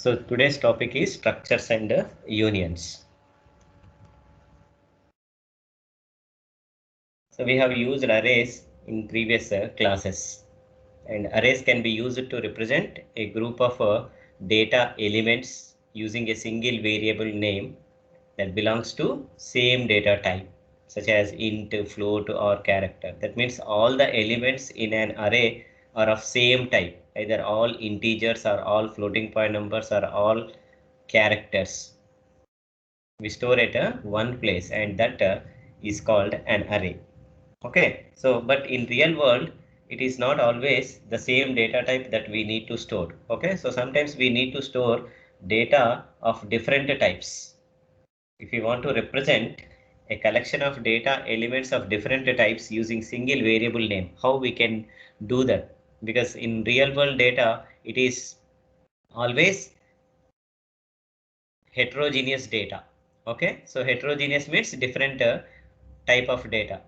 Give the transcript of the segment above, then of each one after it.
So today's topic is structures and unions. So we have used arrays in previous classes, and arrays can be used to represent a group of data elements using a single variable name that belongs to same data type, such as int, float, or character. That means all the elements in an array are of same type, either all integers or all floating point numbers or all characters. We store at one place, and that is called an array. Okay, so but in real world it is not always the same data type that we need to store. Okay, so sometimes we need to store data of different types. If you want to represent a collection of data elements of different types using single variable name, how we can do that? Because in real world data it is always heterogeneous data. Okay, so heterogeneous means different type of data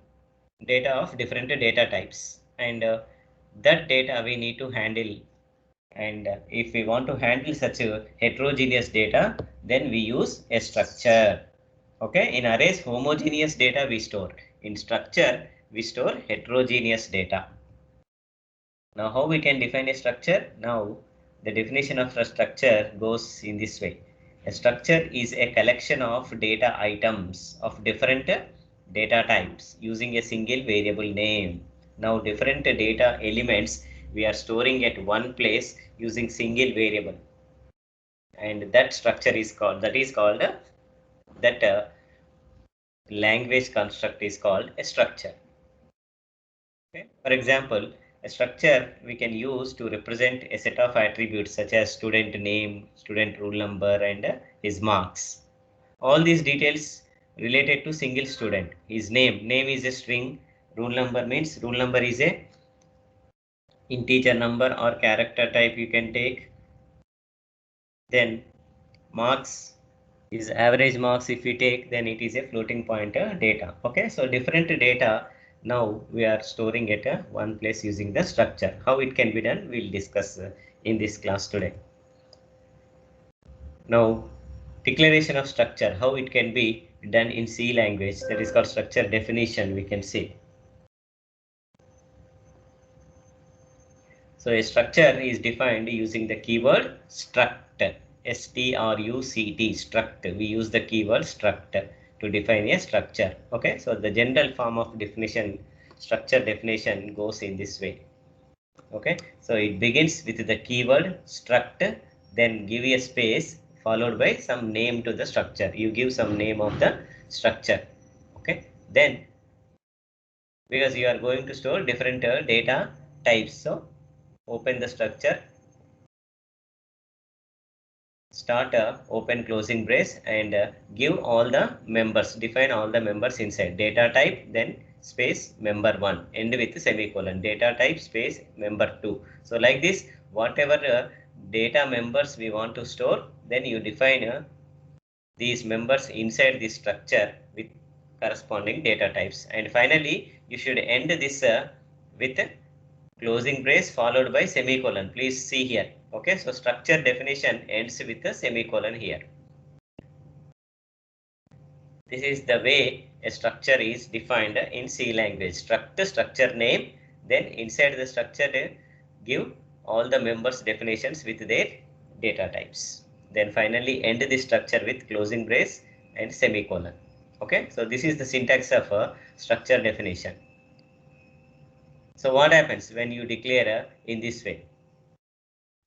of different data types, and that data we need to handle. And if we want to handle such a heterogeneous data, then we use a structure. Okay, in arrays homogeneous data we store, in structure we store heterogeneous data. Now how we can define a structure? Now the definition of a structure goes in this way. A structure is a collection of data items of different data types using a single variable name. Now different data elements we are storing at one place using single variable, and that structure is called, that language construct is called a structure. Okay. For example, a structure we can use to represent a set of attributes such as student name, student roll number, and his marks. All these details related to single student. His name is a string, roll number means roll number is a integer number or character type you can take. Then marks is average marks. If we take, then it is a floating pointer data. Okay, so different data now we are storing at one place using the structure. How it can be done, we'll discuss in this class today. Now declaration of structure, how it can be done in C language, that is called structure definition, we can see. So a structure is defined using the keyword struct, struct, struct. We use the keyword struct to define a structure. Okay, so the general form of definition, structure definition, goes in this way. Okay, so it begins with the keyword struct, then give a space followed by some name to the structure. You give some name of the structure. Okay, then because you are going to store different data types, so open the structure, start a open closing brace, and give all the members, define all the members inside data type, then space member 1, end with semicolon, data type space member 2. So like this, whatever data members we want to store, then you define these members inside this structure with corresponding data types. And finally you should end this with closing brace followed by semicolon. Please see here. Okay, so structure definition ends with a semicolon here. This is the way a structure is defined in C language. Struct, structure name, then inside the structure give all the members definitions with their data types. Then finally end the structure with closing brace and semicolon. Okay, so this is the syntax of a structure definition. So what happens when you declare in this way?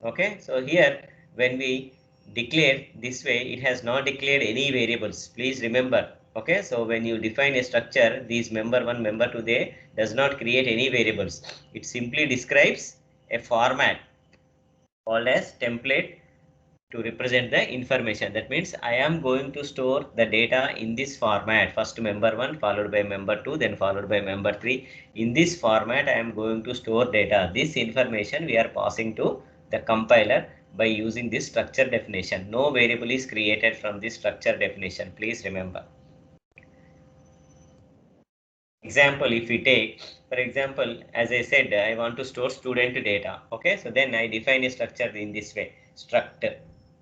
Okay, so here when we declare this way, it has not declared any variables. Please remember. Okay, so when you define a structure, these member 1, member 2, they does not create any variables. It simply describes a format called as template to represent the information. That means I am going to store the data in this format. First member 1 followed by member 2, then followed by member 3. In this format I am going to store data. This information we are passing to the compiler by using this structure definition. No variable is created from this structure definition. Please remember. Example, if we take, for example, as I said, I want to store student data. Okay, so then I define a structure in this way, struct.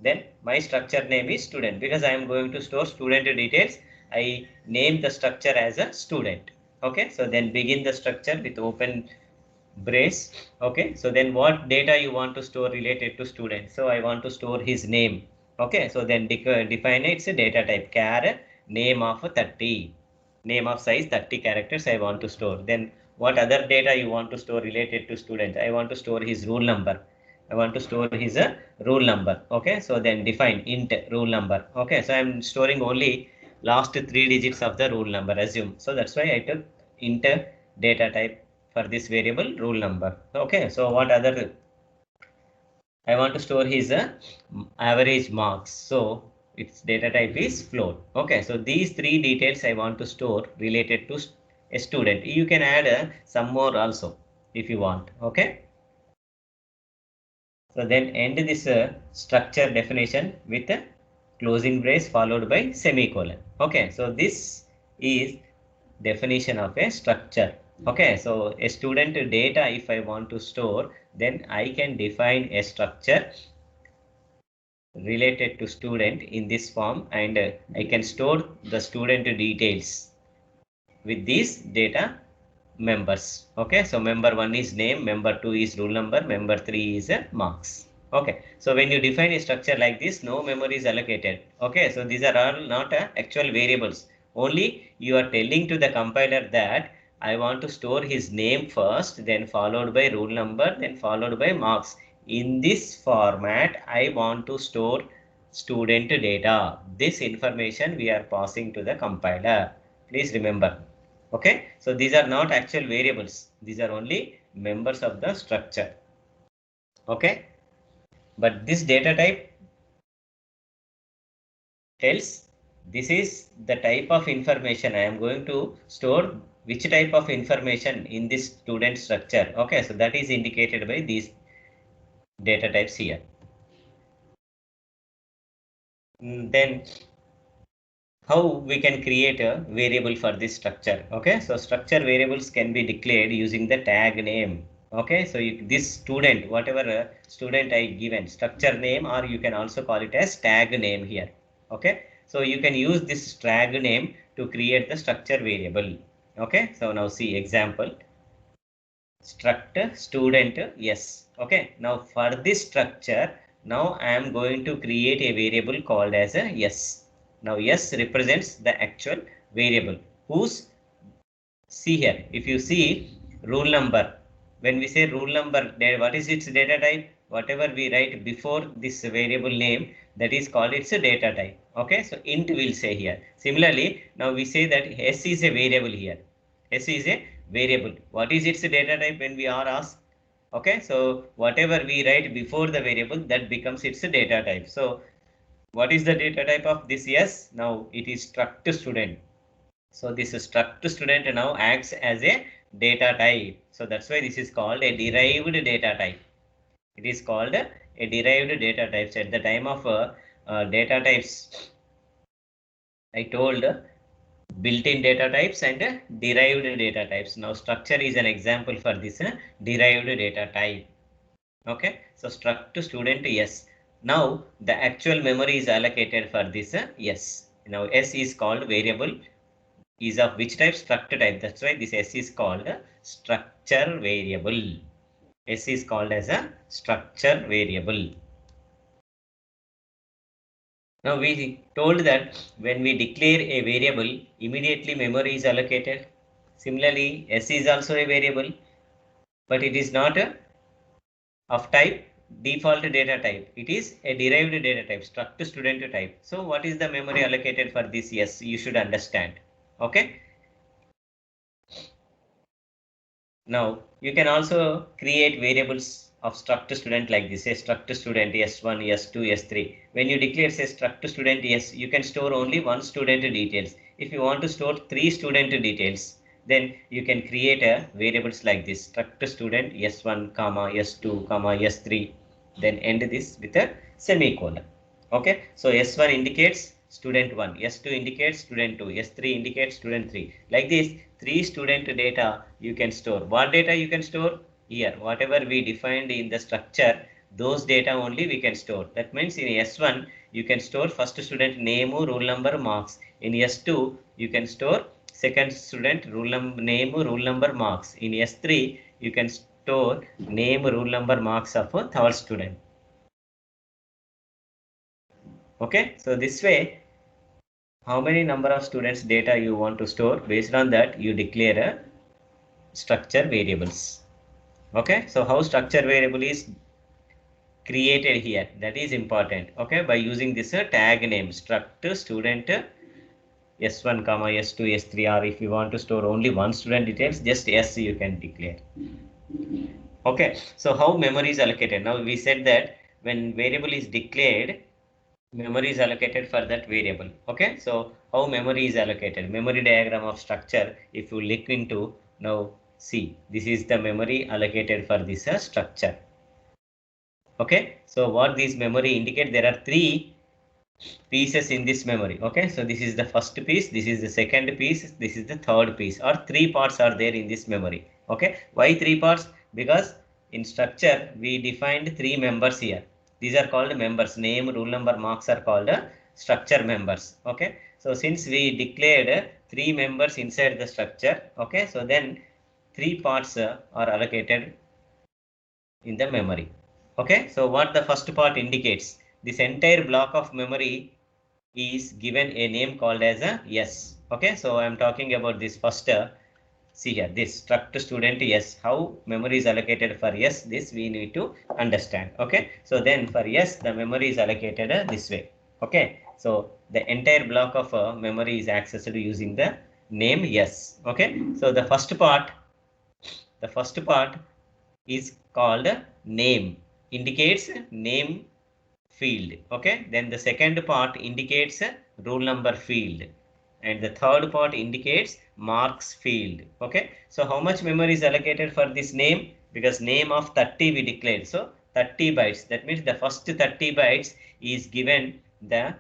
then my structure name is student. Because I am going to store student details, I name the structure as a student. Okay, so then begin the structure with open brace. Okay, so then what data you want to store related to student? So I want to store his name. Okay, so then define its data type char name of 30, name of size 30 characters I want to store. Then what other data you want to store related to student? I want to store his roll number. I want to store his roll number. Okay, so then define int roll number. Okay, so I'm storing only last 3 digits of the roll number, assume. So that's why I took int data type for this variable roll number. Okay, so what other? I want to store his average marks. So its data type is float. Okay, so these 3 details I want to store related to a student. You can add some more also if you want. Okay. So then end this structure definition with a closing brace followed by semicolon. Okay, so this is definition of a structure. Okay, so a student data, if I want to store, then I can define a structure related to student in this form, and I can store the student details with these data members. Okay, so member 1 is name, member 2 is roll number, member 3 is marks. Okay, so when you define a structure like this, no memory is allocated. Okay, so these are all not actual variables. Only you are telling to the compiler that I want to store his name first, then followed by roll number, then followed by marks. In this format, I want to store student data. This information we are passing to the compiler. Please remember. Okay, so these are not actual variables. These are only members of the structure. Okay, but this data type tells this is the type of information I am going to store, which type of information in this student structure. Okay, so that is indicated by these data types here. Then how we can create a variable for this structure? Okay, so structure variables can be declared using the tag name. Okay, so this student, whatever student I given structure name, or you can also call it as tag name here. Okay, so you can use this tag name to create the structure variable. Okay, so now see example struct student yes. Okay, now for this structure, now I am going to create a variable called as a yes. Now yes represents the actual variable whose, see here, if you see roll number, when we say roll number, what is its data type? Whatever we write before this variable name, that is called its data type. Okay, so int will say here. Similarly, now we say that s is a variable here. S is a variable. What is its data type when we are asked? Okay, so whatever we write before the variable, that becomes its data type. So what is the data type of this yes? Now it is struct student. So this struct student now acts as a data type. So that's why this is called a derived data type. It is called a derived data types. At the time of data types, I told built-in data types and derived data types. Now structure is an example for this derived data type. Okay, so struct student yes. Now the actual memory is allocated for this yes. Now s is called variable is of which type? Structure type. That's why this s is called a structure variable. S is called as a structure variable. Now we told that when we declare a variable, immediately memory is allocated. Similarly, s is also a variable, but it is not a of type default data type. It is a derived data type, struct student type. So what is the memory allocated for this? Yes, you should understand. Okay. Now you can also create variables of struct student like this. Say struct student s1, s2, s3. When you declare say struct student yes, you can store only one student details. If you want to store 3 student details, then you can create a variables like this struct student s1 comma s2 comma s3, then end this with a semicolon. Okay, so s1 indicates student 1, s2 indicates student 2, s3 indicates student 3. Like this 3 student data you can store. What data you can store? Here whatever we defined in the structure, those data only we can store. That means in S1 you can store first student name, roll number, marks. In S2 you can store second student name, roll number, marks. In S3 you can store name, roll number, marks of a third student. Okay, so this way, how many number of students data you want to store, based on that you declare a structure variables. Okay, so how structure variable is created here, that is important. Okay, by using this tag name struct student S1 comma S2 S3, or if you want to store only one student details, just S you can declare. Okay, so how memory is allocated? Now we said that when variable is declared, memory is allocated for that variable. Okay, so how memory is allocated? Memory diagram of structure, if you look into, now see, this is the memory allocated for this structure. Okay, so what this memory indicate, there are three pieces in this memory. Okay, so this is the first piece, this is the second piece, this is the third piece, or three parts are there in this memory. Okay, why three parts? Because in structure we defined three members here. These are called members. Name, roll number, marks are called structure members. Okay, so since we declared three members inside the structure, okay, so then three parts are allocated in the memory. Okay, so what the first part indicates, this entire block of memory is given a name called as a S. Okay, so I am talking about this first. See here, this struct student S. How memory is allocated for S? This we need to understand. Okay, so then for S, the memory is allocated this way. Okay, so the entire block of memory is accessed using the name S. Okay, so the first part is called name, indicates name field. Okay, then the second part indicates roll number field, and the third part indicates marks field. Okay, so how much memory is allocated for this name? Because name of 30 we declared, so 30 bytes, that means the first 30 bytes is given the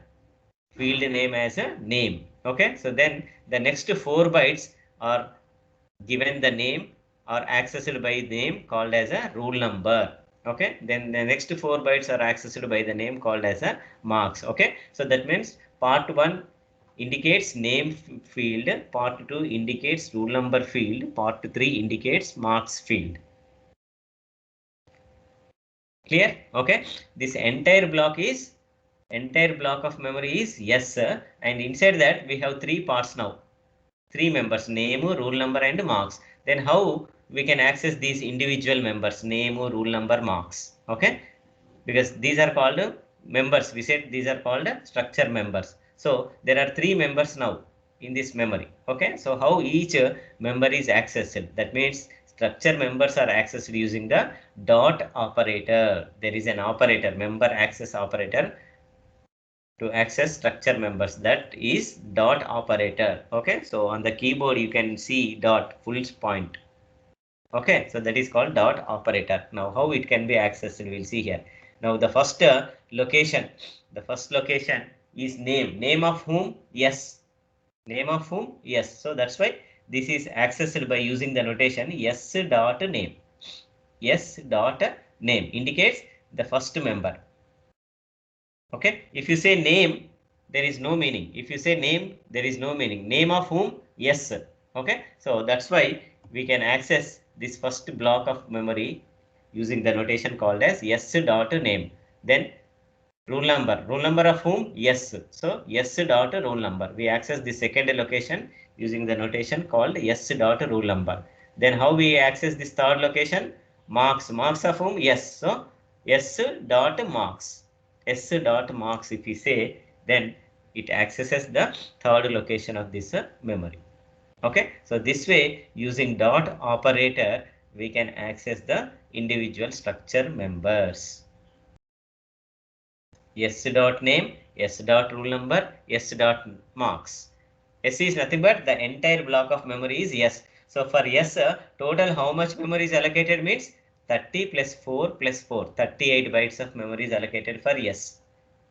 field name as a name. Okay, so then the next 4 bytes are given the name or accessed by name called as a roll number. Okay, then the next 4 bytes are accessed by the name called as a marks. Okay, so that means part 1 indicates name field, part 2 indicates roll number field, part 3 indicates marks field. Clear? Okay, this entire block of memory is yes, and inside that we have three parts now. Three members, name, roll number, and marks. Then how we can access these individual members, name, roll number, marks? Okay, because these are called members. We said these are called structure members. So there are three members now in this memory. Okay, so how each member is accessed? That means structure members are accessed using the dot operator. There is an operator, member access operator, to access structure members, that is dot operator. Okay, so on the keyboard you can see dot full point. Okay, so that is called dot operator. Now how it can be accessed, we'll see here. Now the first location is name of whom? Yes, name of whom? Yes. So that's why this is accessed by using the notation s dot name. S dot name indicates the first member. Okay, if you say name, there is no meaning. If you say name, there is no meaning. Name of whom? Yes. Okay, so that's why we can access this first block of memory using the notation called as s dot name. Then roll number of whom? Yes. So s dot roll number. We access the second location using the notation called s dot roll number. Then how we access this third location? Marks of whom? Yes. So s dot marks. S dot marks, if we say, then it accesses the third location of this memory. Okay, so this way using dot operator we can access the individual structure members. S dot name, S dot roll number, S dot marks. S is nothing but the entire block of memory is S. So for S, total how much memory is allocated means 30 plus 4 plus 4, 38 bytes of memory is allocated for S.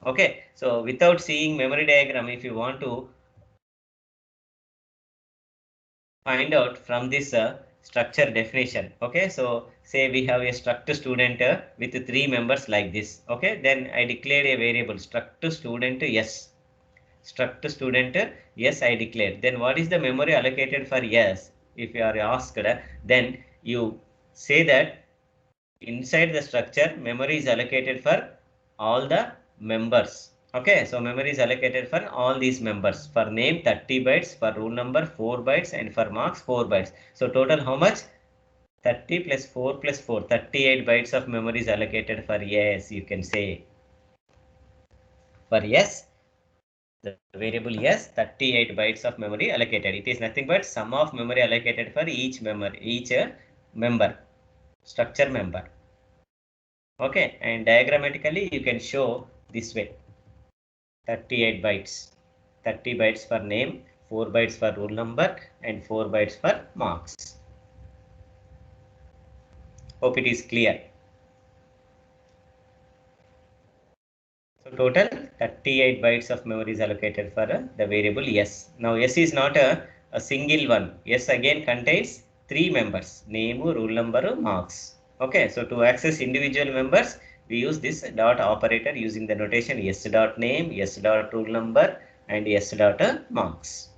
Okay, so without seeing memory diagram, if you want to find out from this structure definition. Okay, so say we have a struct student with 3 members like this. Okay, then I declare a variable struct student yes. Struct student yes, I declared. Then what is the memory allocated for yes? If you are asked, then you say that inside the structure memory is allocated for all the members. Okay, so memory is allocated for all these members. For name 30 bytes, for roll number 4 bytes, and for marks 4 bytes. So total how much? 30 plus 4 plus 4, 38 bytes of memory is allocated for yes, you can say. For yes, the variable yes, 38 bytes of memory allocated. It is nothing but sum of memory allocated for each member, structure member. Okay, and diagrammatically you can show this way. 38 bytes. 30 bytes for name, 4 bytes for roll number, and 4 bytes for marks. Hope it is clear. So total 38 bytes of memory is allocated for the variable yes. Now yes is not a single one. Yes again contains 3 members, name, roll number, marks. Okay, so to access individual members, we use this dot operator using the notation yes dot name, yes dot roll number, and yes dot marks.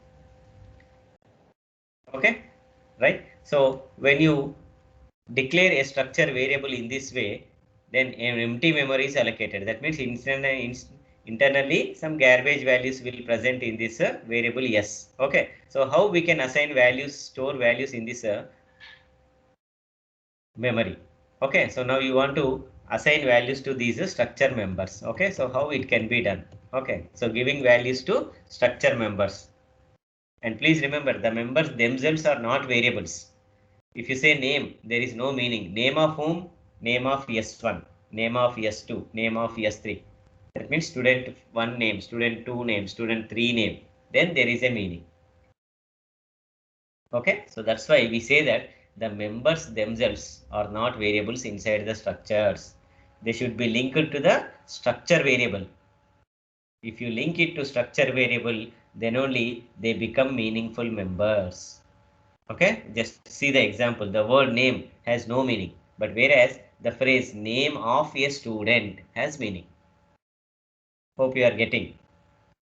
Okay, right? So when you declare a structure variable in this way, then an empty memory is allocated. That means internally some garbage values will present in this variable yes. Okay, so how we can assign values, store values in this memory? Okay, so now you want to assign values to these structure members. Okay, so how it can be done? Okay, so giving values to structure members. And please remember, the members themselves are not variables. If you say name, there is no meaning. Name of whom? Name of S1, name of S2, name of S3. That means student 1 name, student 2 name, student 3 name. Then there is a meaning. Okay, so that's why we say that the members themselves are not variables inside the structures. They should be linked to the structure variable. If you link it to structure variable, then only they become meaningful members. Okay, just see the example. The word name has no meaning, but whereas the phrase name of a student has meaning. Hope you are getting.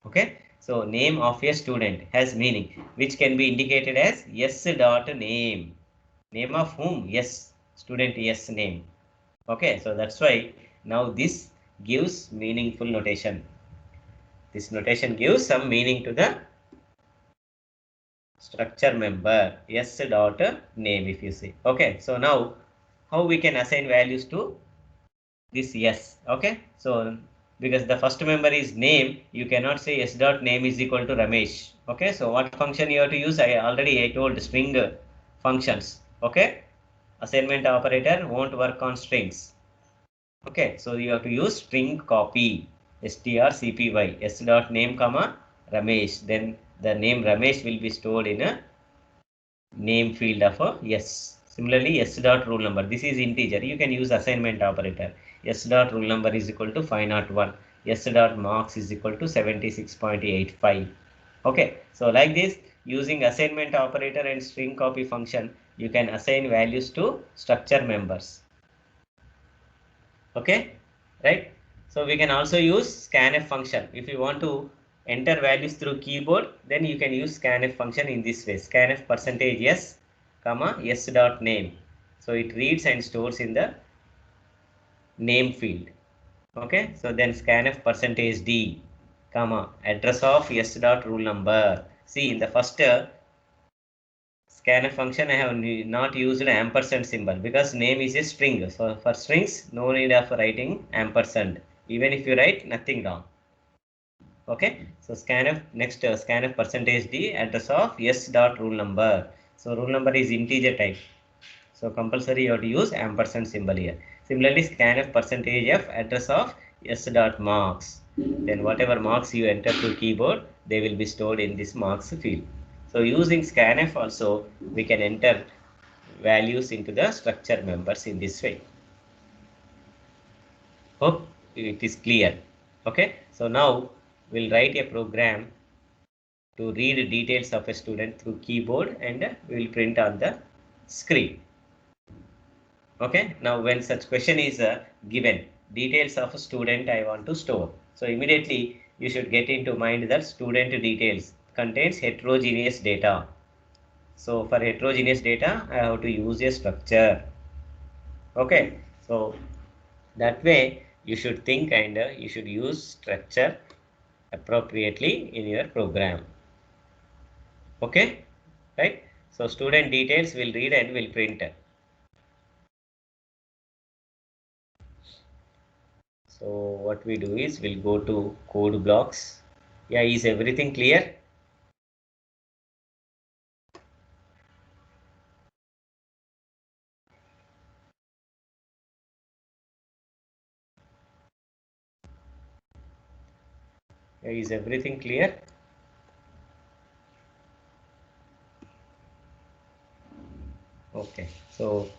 Okay, so name of a student has meaning, which can be indicated as yes dot name. Name of whom? Yes, student yes name. Okay, so that's why now this gives meaningful notation. This notation gives some meaning to the structure member yes dot name, if you see. Okay, so now how we can assign values to this yes? Okay, so because the first member is name, you cannot say yes dot name is equal to Ramesh. Okay, so what function you have to use? I told string functions. Okay, assignment operator won't work on strings. Okay, so you have to use string copy, strcpy, s dot name comma Ramesh. Then the name Ramesh will be stored in a name field of a yes. Similarly, s dot roll number. This is integer. You can use assignment operator. S dot roll number is equal to 501. S dot marks is equal to 76.85. Okay, so like this, using assignment operator and string copy function, you can assign values to structure members. Okay, right? So we can also use scanf function. If you want to enter values through keyboard, then you can use scanf function in this way. Scanf percentage yes, comma yes dot name. So it reads and stores in the name field. Okay, so then scanf percentage d, comma address of yes dot rule number. See, in the first scanf function, I have not used ampersand symbol because name is a string. So for strings, no need of writing ampersand. Even if you write, nothing wrong. Okay, so scanf next scanf percentage d address of yes dot rule number. So rule number is integer type. So compulsory you have to use ampersand symbol here. Similarly, scanf percentage f address of yes dot marks. Then whatever marks you enter to keyboard, they will be stored in this marks field. So using scanf also, we can enter values into the structure members in this way. Hope it is clear. Okay, so now we'll write a program to read details of a student through keyboard and we will print on the screen. Okay, now when such question is given, details of a student I want to store. So immediately you should get into mind that student details contains heterogeneous data. So for heterogeneous data, I have to use a structure. Okay, so that way you should think and you should use structure appropriately in your program. Okay, right? So student details will read and will print. So what we do is we'll go to code blocks. Yeah, is everything clear? Yeah, is everything clear? Okay, so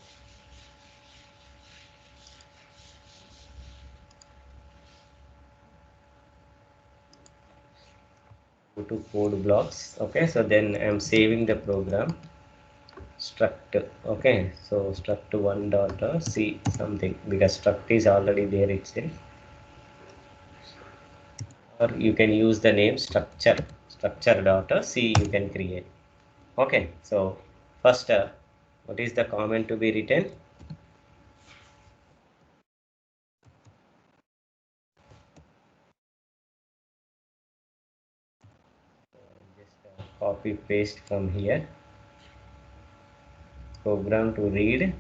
go to code blocks. Okay, so then I'm saving the program struct. Okay, so struct one dot c something, because struct is already there itself, or you can use the name structure dot c you can create. Okay, so first what is the comment to be written? Just copy paste from here, program to read.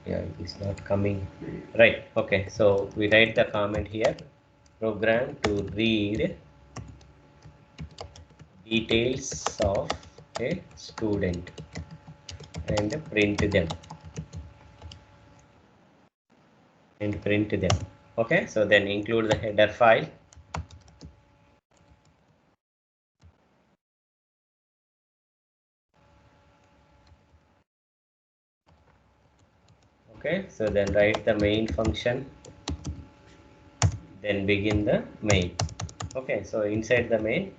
Yeah, it is not coming right. Okay, so we write the comment here, program to read details of a student and print them. Okay, so then include the header file. Okay, so then write the main function, then begin the main. Okay, so inside the main,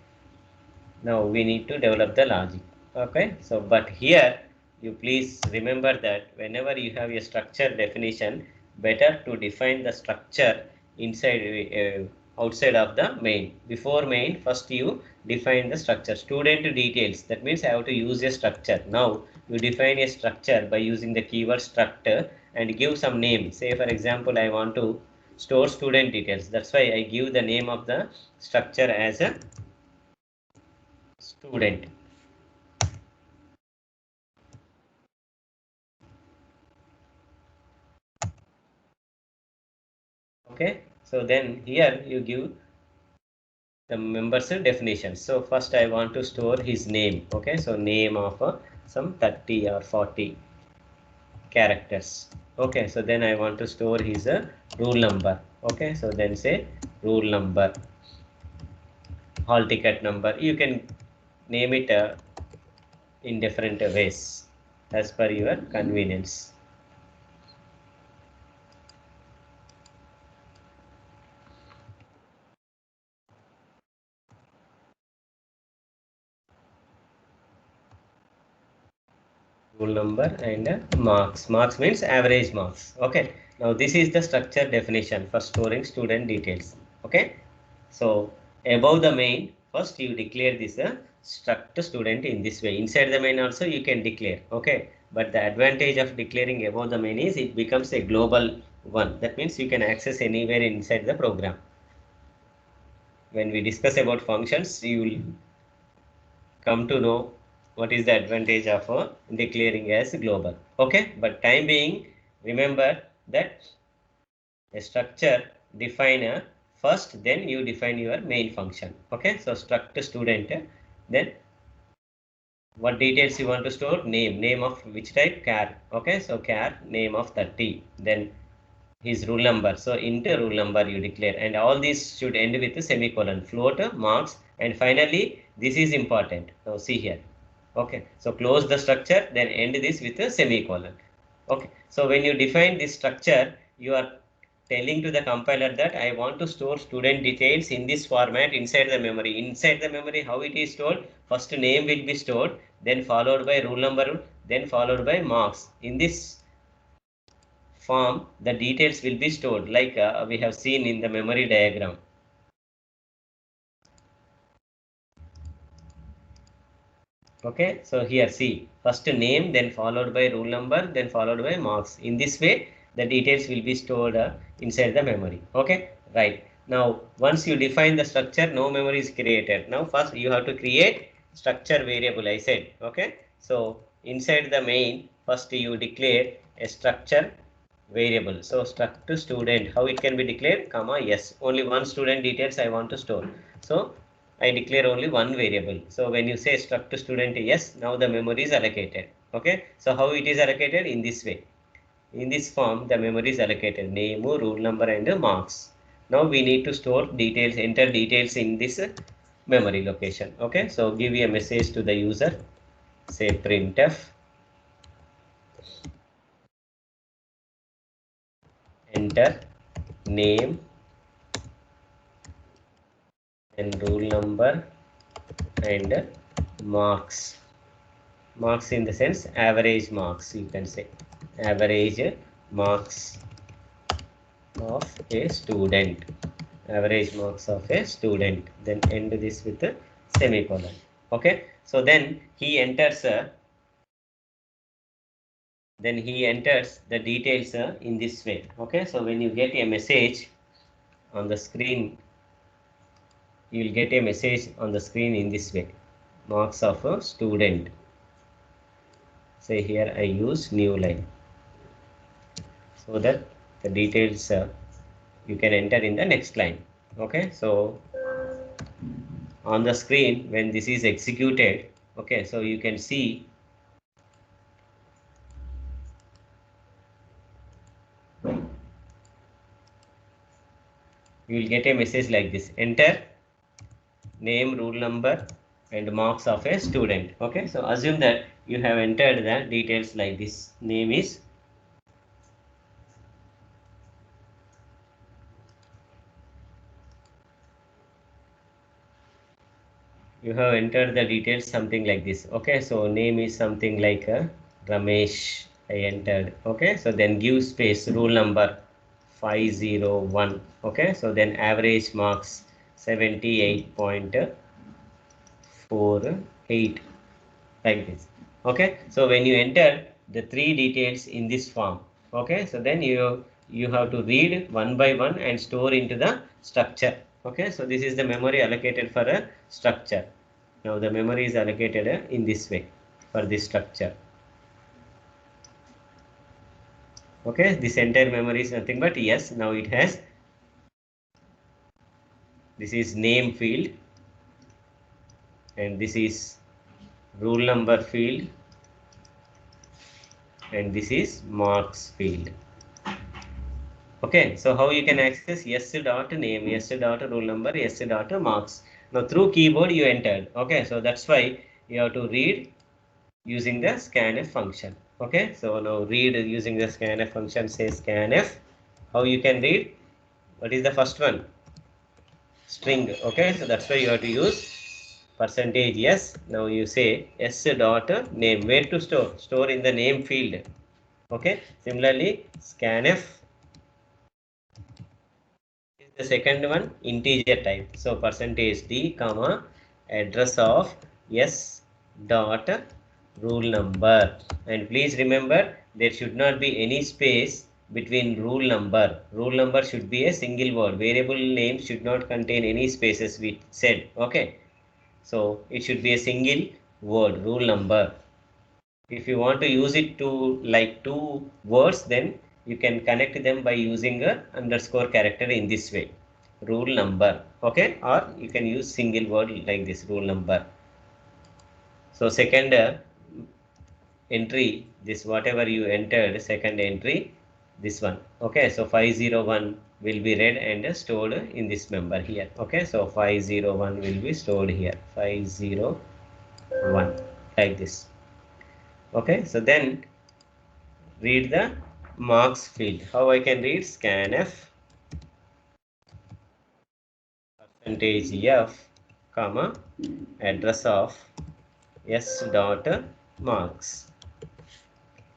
now we need to develop the logic. Okay, so but here you please remember that whenever you have a structure definition, better to define the structure inside outside of the main. Before main, first you define the structure. Student details, that means I have to use a structure. Now you define a structure by using the keyword struct and give some name. Say for example, I want to store student details. That's why I give the name of the structure as a student. Okay, so then here you give the members definition. So first I want to store his name. Okay, so name of some 30 or 40 characters. Okay, so then I want to store his rule number. Okay, so then say rule number, hall ticket number. You can name it in different ways as per your convenience. Rule number and marks. Marks means average marks. Okay, now this is the structure definition for storing student details. Okay, so above the main, first you declare this struct student in this way. Inside the main also you can declare. Okay, but the advantage of declaring above the main is it becomes a global one. That means you can access anywhere inside the program. When we discuss about functions, you will come to know what is the advantage of declaring as global. Okay, but time being, remember that a structure define first, then you define your main function. Okay, so struct student, then what details you want to store? Name of which type? Char. Okay, so char name of 30, then his rule number. So int rule number you declare, and all these should end with a semicolon, float, marks, and finally this is important. Now see here. Okay, so close the structure, then end this with a semicolon. Okay, so when you define this structure, you are telling to the compiler that I want to store student details in this format inside the memory. Inside the memory, how it is stored? First name will be stored, then followed by roll number, then followed by marks. In this form, the details will be stored like we have seen in the memory diagram. Okay, so here see, first name, then followed by roll number, then followed by marks. In this way, the details will be stored inside the memory. Okay, right. Now, once you define the structure, no memory is created. Now, first you have to create structure variable, I said. Okay, so inside the main, first you declare a structure variable. So, struct to student, how it can be declared, comma, yes, only one student details I want to store. So, I declare only one variable. So when you say struct student yes, now the memory is allocated. Okay. So how it is allocated? In this way. In this form, the memory is allocated. Name, roll number, and marks. Now we need to store details, enter details in this memory location. Okay. So give a message to the user. Say printf. Enter name and roll number and marks. Marks in the sense average marks, you can say average marks of a student, average marks of a student, then end this with a semicolon. Okay, so then he enters the details in this way. Okay, so when you get a message on the screen, you will get a message on the screen in this way, marks of a student. Say here I use new line so that the details you can enter in the next line. Okay, so on the screen when this is executed, okay, so you can see you will get a message like this: enter name, roll number and marks of a student. Okay, so assume that you have entered the details like this. Name is you have entered the details something like this. Okay, so name is something like Ramesh. I entered. Okay, so then give space, rule number 501. Okay, so then average marks 78.48 like this. Okay, so when you enter the three details in this form, okay, so then you have to read one by one and store into the structure. Okay, so this is the memory allocated for a structure. Now the memory is allocated in this way for this structure. Okay, this entire memory is nothing but yes. Now it has, this is name field and this is rule number field and this is marks field. Okay, so how you can access yes dot name, yes dot roll number, yes dot marks. Now through keyboard you entered. Okay, so that's why you have to read using the scanf function. Okay, so now read using the scanf function. Say scanf. How you can read? What is the first one? String. Okay, so that's why you have to use percentage yes. Now you say s dot name. Where to store? Store in the name field. Okay, similarly scanf. The second one integer type, so percentage d comma address of s dot rule number, and please remember there should not be any space between rule number. Rule number should be a single word. Variable name should not contain any spaces, we said. Okay, so it should be a single word, rule number. If you want to use it to like two words, then you can connect them by using a underscore character in this way, rule number. Okay, or you can use single word like this, rule number. So second entry, this whatever you entered, second entry, this one. Okay, so 501 will be read and stored in this member here. Okay, so 501 will be stored here, 501 like this. Okay, so then read the marks field. How I can read? Scanf %f, comma, address of s dot marks.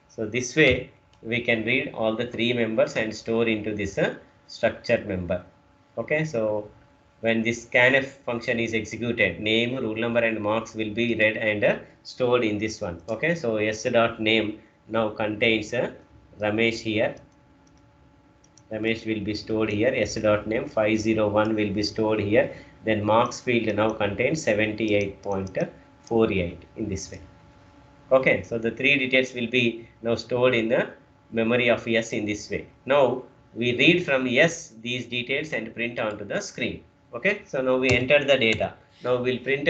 So this way we can read all the three members and store into this structure member. Okay, so when this scanf function is executed, name, roll number and marks will be read and stored in this one. Okay, so s dot name now contains Ramesh here. Ramesh will be stored here. S dot name 501 will be stored here. Then marks field now contains 78.48 in this way. Okay, so the three details will be now stored in the memory of S in this way. Now we read from S these details and print onto the screen. Okay, so now we enter the data. Now we'll print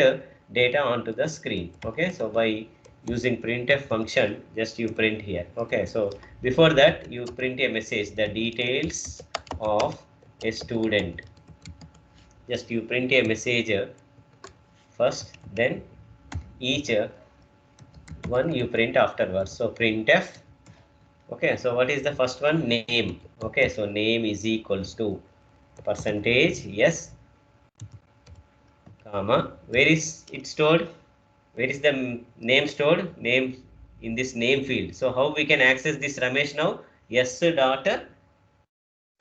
data onto the screen. Okay, so by using printf function, just you print here. Okay, so before that you print a message, the details of a student. Just you print a message first, then each one you print afterwards. So printf. Okay, so what is the first one? Name. Okay, so name is equals to percentage yes, comma, where is it stored? Where is the name stored? Name in this name field. So how we can access this Ramesh now? Yes dot.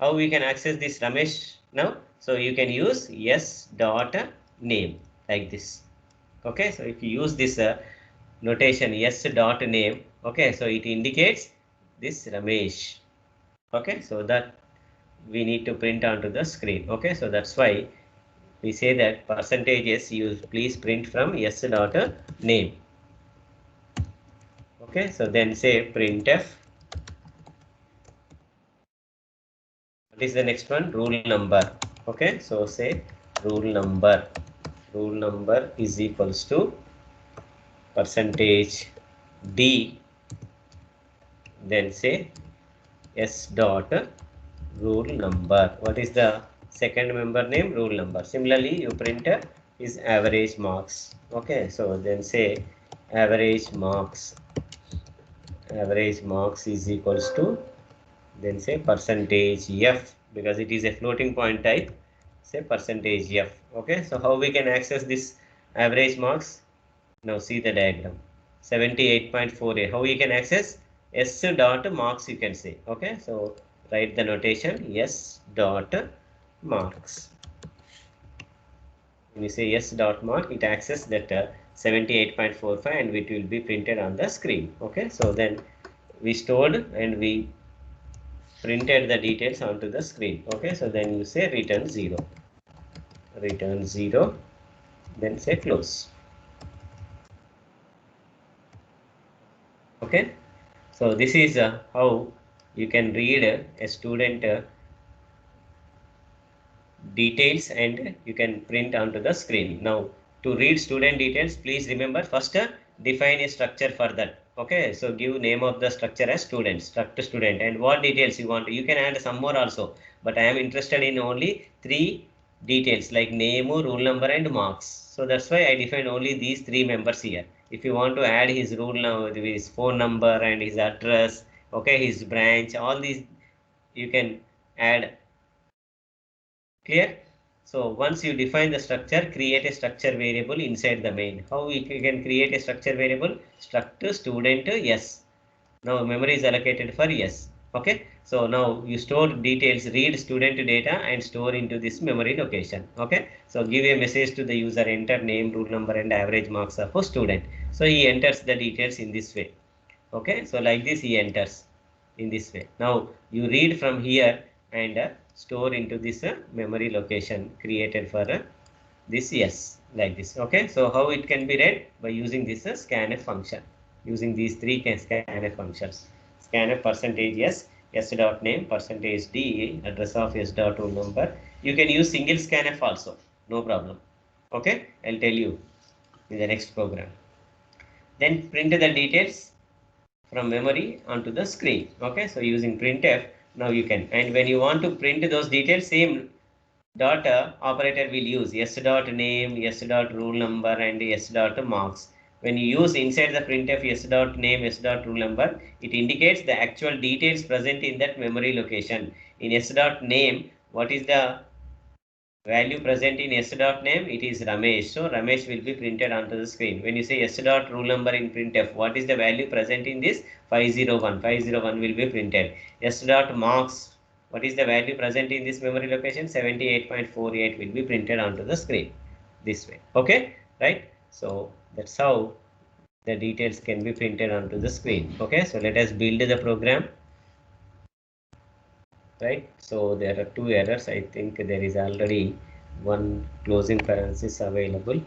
How we can access this Ramesh now? So you can use yes dot name like this. Okay, so if you use this notation yes dot name, okay, so it indicates this Ramesh. Okay, so that we need to print onto the screen. Okay, so that's why we say that percentage yes, you please print from yes dot name. Okay, so then say printf. What is the next one? Rule number. Okay, so say rule number. Rule number is equals to percentage d, then say s dot rule number. What is the second member name? Rule number. Similarly, you print is average marks. Okay, so then say average marks. Average marks is equals to, then say percentage f, because it is a floating point type. Say percentage f. Okay, so how we can access this average marks? Now see the diagram. 78.48. How you can access? S dot marks you can say. Okay, so write the notation S dot marks. When you say S dot mark, it accesses that 78.45 and it will be printed on the screen. Okay, so then we stored and we printed the details onto the screen. Okay, so then you say return 0. Return 0, then say close. Okay, so this is how you can read a student details and you can print onto the screen. Now to read student details, please remember first define a structure for that. Okay, so give name of the structure as student, struct student, and what details you want. You can add some more also, but I am interested in only three details like name, rule number and marks. So that's why I defined only these three members here. If you want to add his rule number, his phone number and his address, okay, his branch, all these you can add. Clear? So once you define the structure, create a structure variable inside the main. How we can create a structure variable? Struct student yes. Now memory is allocated for yes. Okay. So now you store details, read student data and store into this memory location. Okay. So give a message to the user, enter name, roll number and average marks of a student. So he enters the details in this way. Okay. So like this he enters in this way. Now you read from here and store into this memory location created for this yes, like this. Okay, so how it can be read? By using this scanf function, using these three scanf functions. Scanf percentage yes, s dot name, percentage d, address of s dot roll number. You can use single scanf also, no problem. Okay, I'll tell you in the next program. Then print the details from memory onto the screen. Okay, so using printf, now you can, and when you want to print those details, same dot operator will use s dot name, s dot rule number and s dot marks. When you use inside the printf s dot name s dot rule number, it indicates the actual details present in that memory location. In s dot name, what is the value present in s dot name? It is Ramesh. So Ramesh will be printed onto the screen. When you say s dot rule number in printf, what is the value present in this? 501. 501 will be printed. S dot marks, what is the value present in this memory location? 78.48 will be printed onto the screen this way. Okay, right? So that's how the details can be printed onto the screen. Okay, so let us build the program. Right, so there are two errors. I think there is already one closing parenthesis available.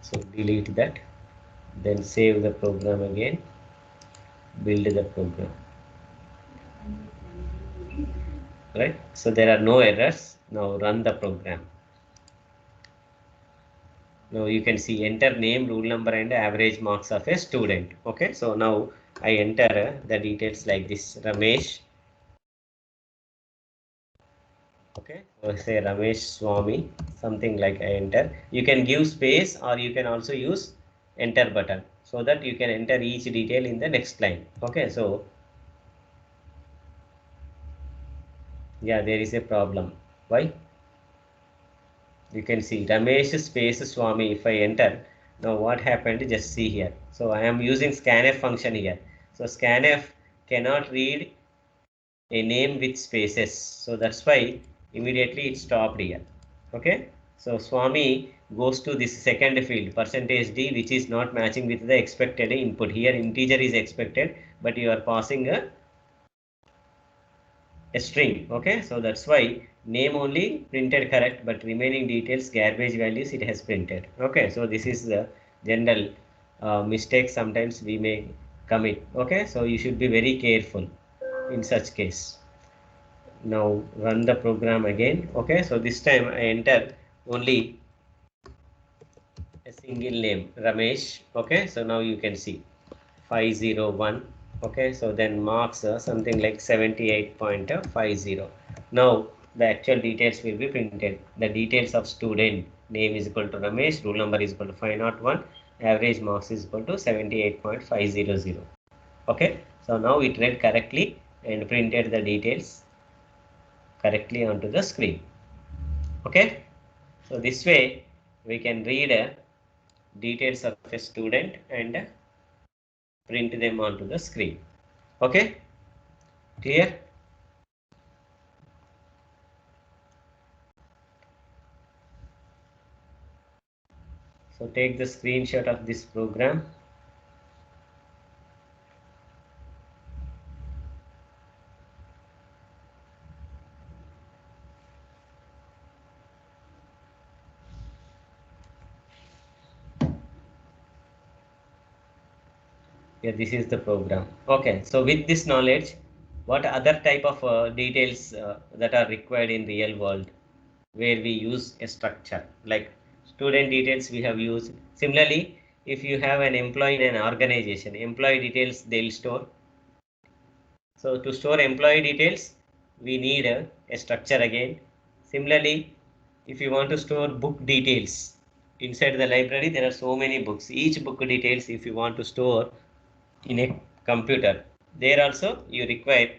So delete that, then save the program again, build the program. Right, so there are no errors. Now run the program. Now you can see enter name, rule number and average marks of a student. Okay, so now I enter the details like this, Ramesh. Okay, so say Ramesh Swami, something like I enter. You can give space or you can also use enter button so that you can enter each detail in the next line. Okay, so yeah, there is a problem. Why? You can see Ramesh space Swami. If I enter, now what happened? Just see here. So I am using scanf function here. So scanf cannot read a name with spaces. So that's why immediately it stopped here. Okay, so Swami goes to this second field percentage D, which is not matching with the expected input. Here integer is expected, but you are passing a string. Okay, so that's why name only printed correct, but remaining details, garbage values, it has printed. Okay, so this is the general mistake sometimes we may commit. Okay, so you should be very careful in such case. Now run the program again. Okay, so this time I enter only a single name, Ramesh. Okay, so now you can see 501. Okay, so then marks something like 78.50. Now the actual details will be printed. The details of student, name is equal to Ramesh, roll number is equal to 501, average marks is equal to 78.500. Okay, so now it read correctly and printed the details correctly onto the screen. Okay, so this way we can read details of a student and print them onto the screen. Okay, clear? So take the screenshot of this program. Yeah, this is the program. Okay, so with this knowledge, what other type of details that are required in real world where we use a structure? Like student details we have used. Similarly, if you have an employee in an organization, employee details they'll store. So to store employee details, we need a structure again. Similarly, if you want to store book details inside the library, there are so many books. Each book details, if you want to store in a computer, there also you require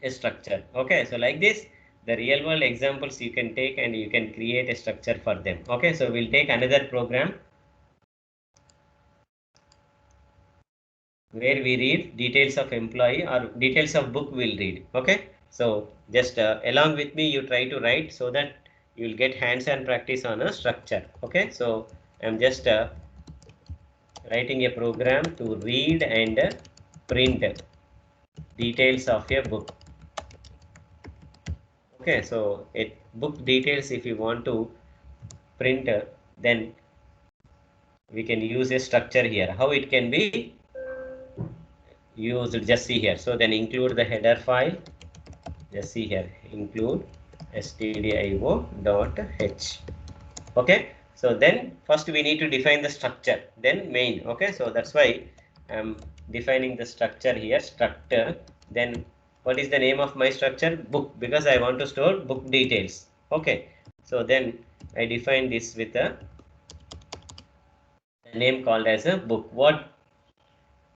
a structure. Okay, so like this, the real world examples you can take and you can create a structure for them. Okay, so we'll take another program where we read details of employee or details of book we'll read. Okay, so just along with me you try to write so that you'll get hands-on practice on a structure. Okay, so I'm just writing a program to read and print details of a book. Okay, so it book details if you want to print, then we can use a structure here. How it can be used, just see here. So then include the header file, just see here, include stdio.h. Okay, so then first we need to define the structure, then main. Okay, so that's why I'm defining the structure here, structure. Then what is the name of my structure? Book, because I want to store book details. Okay, so then I define this with a name called as a book. What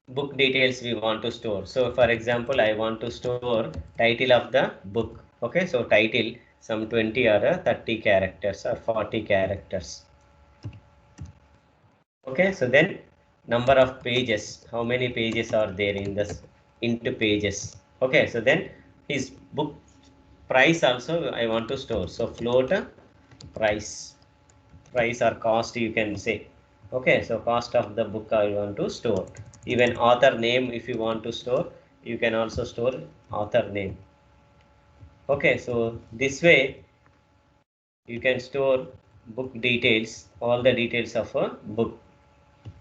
book details we want to store? So for example, I want to store title of the book. Okay, so title some 20 or 30 characters or 40 characters. Okay, so then number of pages, how many pages are there in this into pages. Okay, so then his book price also I want to store. So float price or cost you can say. Okay, so cost of the book I want to store. Even author name if you want to store, you can also store author name. Okay, so this way you can store book details, all the details of a book.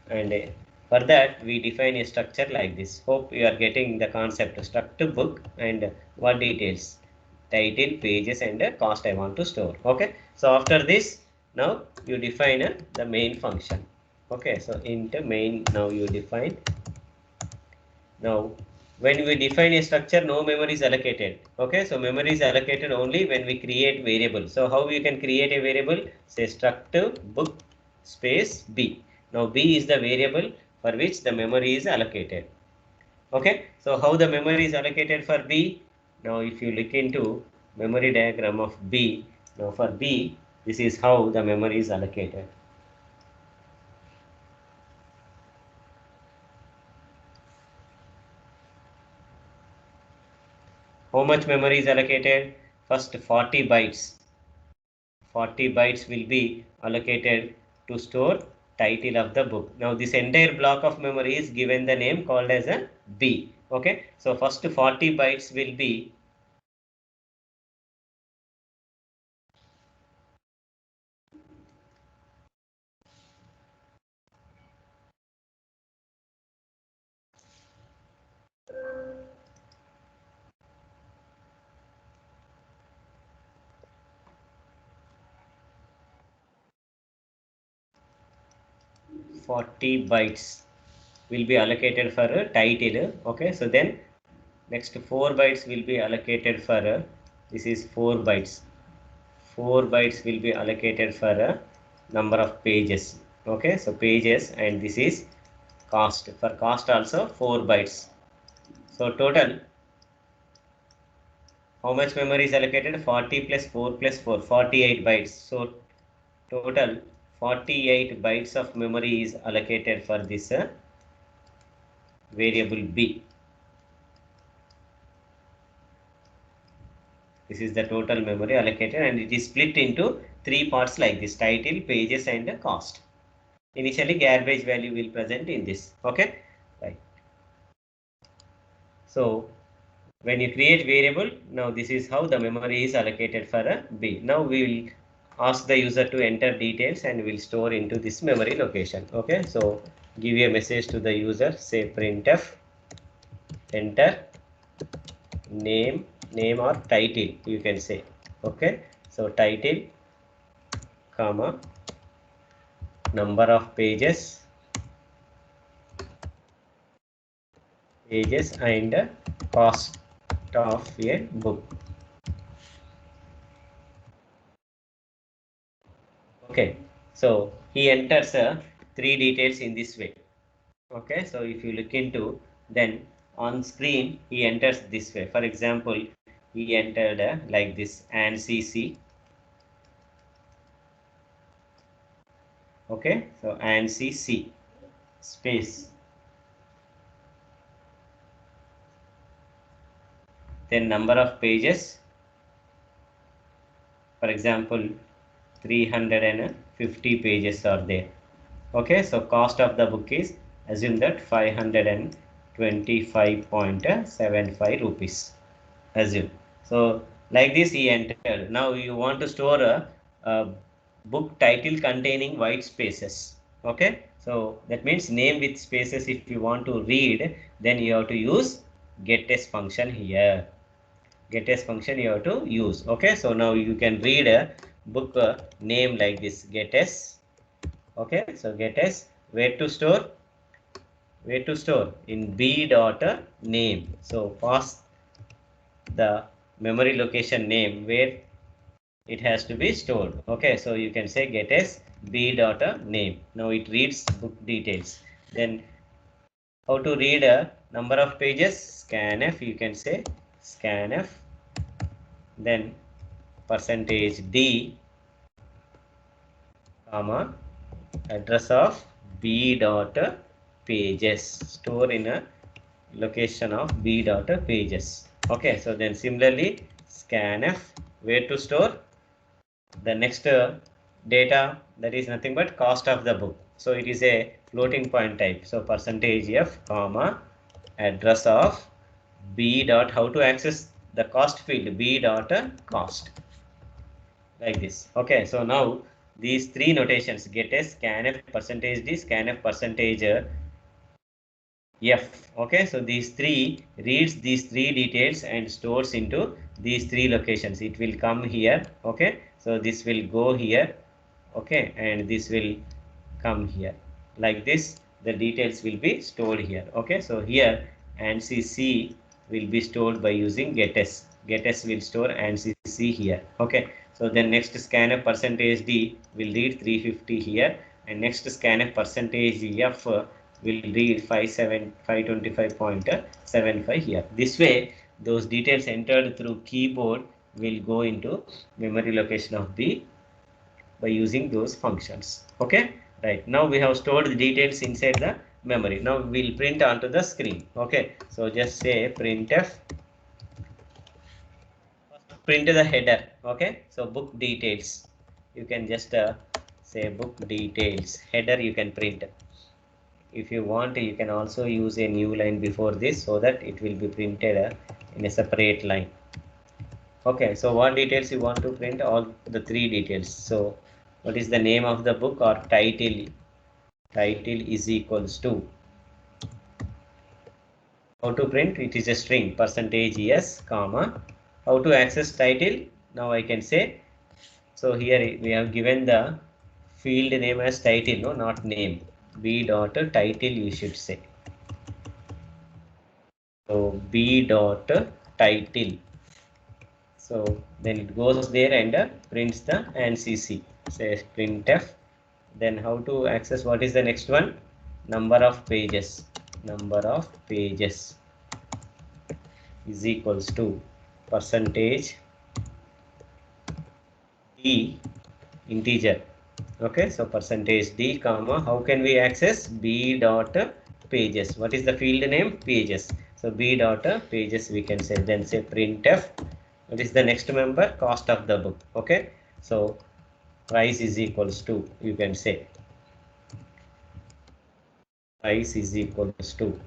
And for that we define a structure like this. Hope you are getting the concept. Structure book and what details, title, pages and cost I want to store. Okay, so after this now you define the main function. Okay, so int main, now you define. Now when we define a structure, no memory is allocated. Okay, so memory is allocated only when we create variable. So how you can create a variable? Say struct book space b. Now b is the variable for which the memory is allocated. Okay, so how the memory is allocated for b? Now if you look into memory diagram of b, now for b this is how the memory is allocated. How much memory is allocated? First 40 bytes. 40 bytes will be allocated to store title of the book. Now this entire block of memory is given the name called as a B. Okay, so first 40 bytes will be will be allocated for a title. Okay, so then next 4 bytes will be allocated for a, this is 4 bytes. 4 bytes will be allocated for a number of pages. Okay, so pages, and this is cost. For cost also 4 bytes. So total how much memory is allocated? 40 plus 4 plus 4, 48 bytes. So total 48 bytes of memory is allocated for this variable b. This is the total memory allocated, and it is split into 3 parts like this: title, pages and cost. Initially garbage value will present in this. Okay, right. So when you create variable, now this is how the memory is allocated for a b. Now we will ask the user to enter details and will store into this memory location. Okay, so give a message to the user, say printf enter name or title you can say. Okay, so title comma number of pages and cost of a book. Okay, so he enters 3 details in this way. Okay, so if you look into, then on screen he enters this way. For example, he entered like this ANSI. Okay, so ANSI space, then number of pages, for example 350 pages are there. Okay, so cost of the book is, assume that 525.75 rupees. Assume. So like this he entered. Now you want to store a book title containing white spaces. Okay, so that means name with spaces. If you want to read, then you have to use getS function here. GetS function you have to use. Okay, so now you can read a book name like this, getS. Okay, so getS, where to store in b dot name. So pass the memory location name where it has to be stored. Okay, so you can say get as b dot a name. Now it reads book details. Then how to read a number of pages? Scanf, you can say scanf, then percentage d, comma, address of b dot pages, store in a location of b dot pages. Okay, so then similarly scanf, where to store the next data, that is nothing but cost of the book. So it is a floating point type. So percentage f, comma, address of b dot, how to access the cost field, b dot cost, like this. Okay, so now these three notations, get a, scanf, percentage d, scanf, percentage f. Okay, so these three reads these three details and stores into these three locations. It will come here. Okay, so this will go here. Okay, and this will come here. Like this, the details will be stored here. Okay, so here ANSI C will be stored by using getS. GetS will store ANSI C here. Okay, so then next scanf percentage D will read 350 here, and next scanf percentage F will read 525.75 here. This way, those details entered through keyboard will go into memory location of B by using those functions. Okay, right. Now we have stored the details inside the memory. Now we'll print onto the screen. Okay, so just say printf, print the header. Okay, so book details. You can just say book details header. You can print. If you want, you can also use a new line before this so that it will be printed in a separate line. Okay, so what details you want to print? All the three details. So what is the name of the book or title? Title is equals to, how to print? It is a string, percentage yes, comma. How to access title? Now I can say, so here we have given the field name as title, no, not name. B dot title you should say. So B dot title. So then it goes there and prints the ANSI C. Says printf. Then how to access, what is the next one? Number of pages. Number of pages is equals to percentage d, integer. Okay, so percentage d, comma, how can we access? B dot pages. What is the field name? Pages. So B dot pages we can say. Then say printf. What is the next member? Cost of the book. Okay, so price is equals to, you can say price is equals to,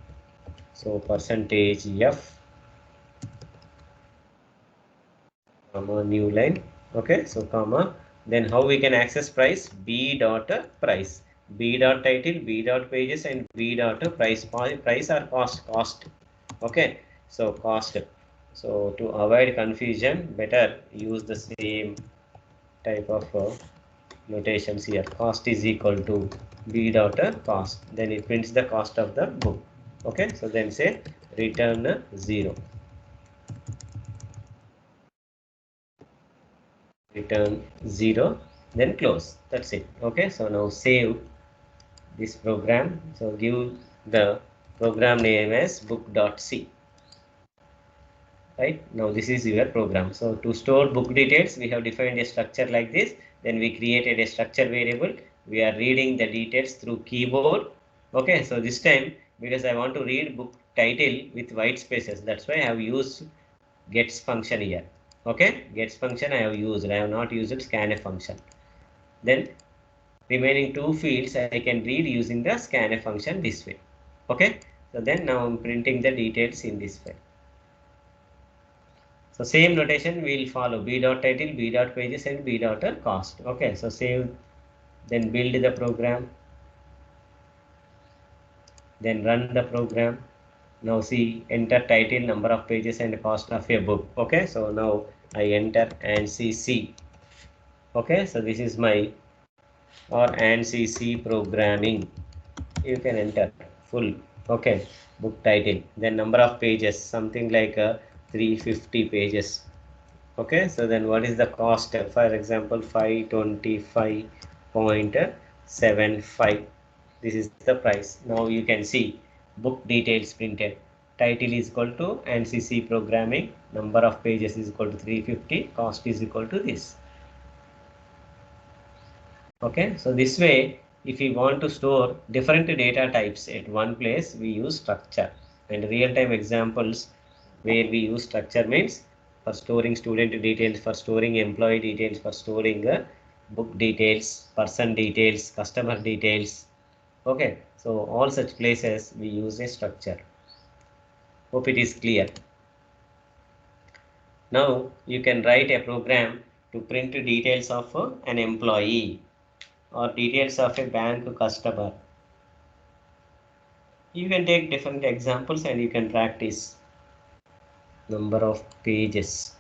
so percentage f, comma, new line. Okay, so comma, then how we can access price? B dot price, B dot title, B dot pages, and B dot price. Price or cost. Okay, so cost. So to avoid confusion, better use the same type of notations here. Cost is equal to B dot cost. Then it prints the cost of the book. Okay, so then say return 0. Return 0, then close. That's it. Okay, so now save this program. So give the program name as book.c. Right, now this is your program. So to store book details, we have defined a structure like this. Then we created a structure variable. We are reading the details through keyboard. Okay, so this time, because I want to read book title with white spaces, that's why I have used gets function here. Okay, gets function I have used. I have not used scanf function. Then remaining two fields I can read using the scanf function this way. Okay, so then now I'm printing the details in this way. So same notation we will follow, B dot title, B dot pages, and B dot cost. Okay, so save, then build the program, then run the program. Now see, enter title, number of pages, and cost of a book. Okay, so now I enter ANSI C. Okay, so this is my, or ANSI C programming. You can enter full. Okay, book title, then number of pages, something like 350 pages. Okay, so then what is the cost? For example, 525.75. This is the price. Now you can see book details printed. Title is equal to NCC programming. Number of pages is equal to 350. Cost is equal to this. Okay, so this way, if we want to store different data types at one place, we use structure. And real-time examples where we use structure means for storing student details, for storing employee details, for storing book details, person details, customer details. Okay, so all such places we use a structure. Hope it is clear. Now you can write a program to print details of an employee or details of a bank customer. You can take different examples and you can practice. Number of pages.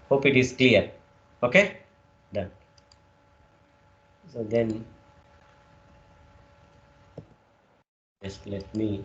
Hope it is clear. Okay, done. So then just let me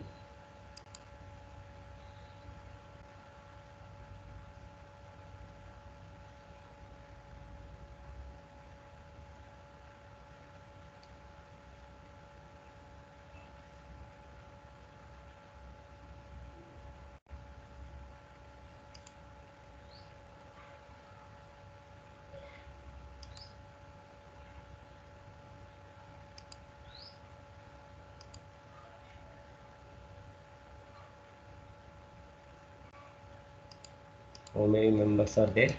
how many members are there?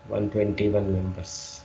121 members.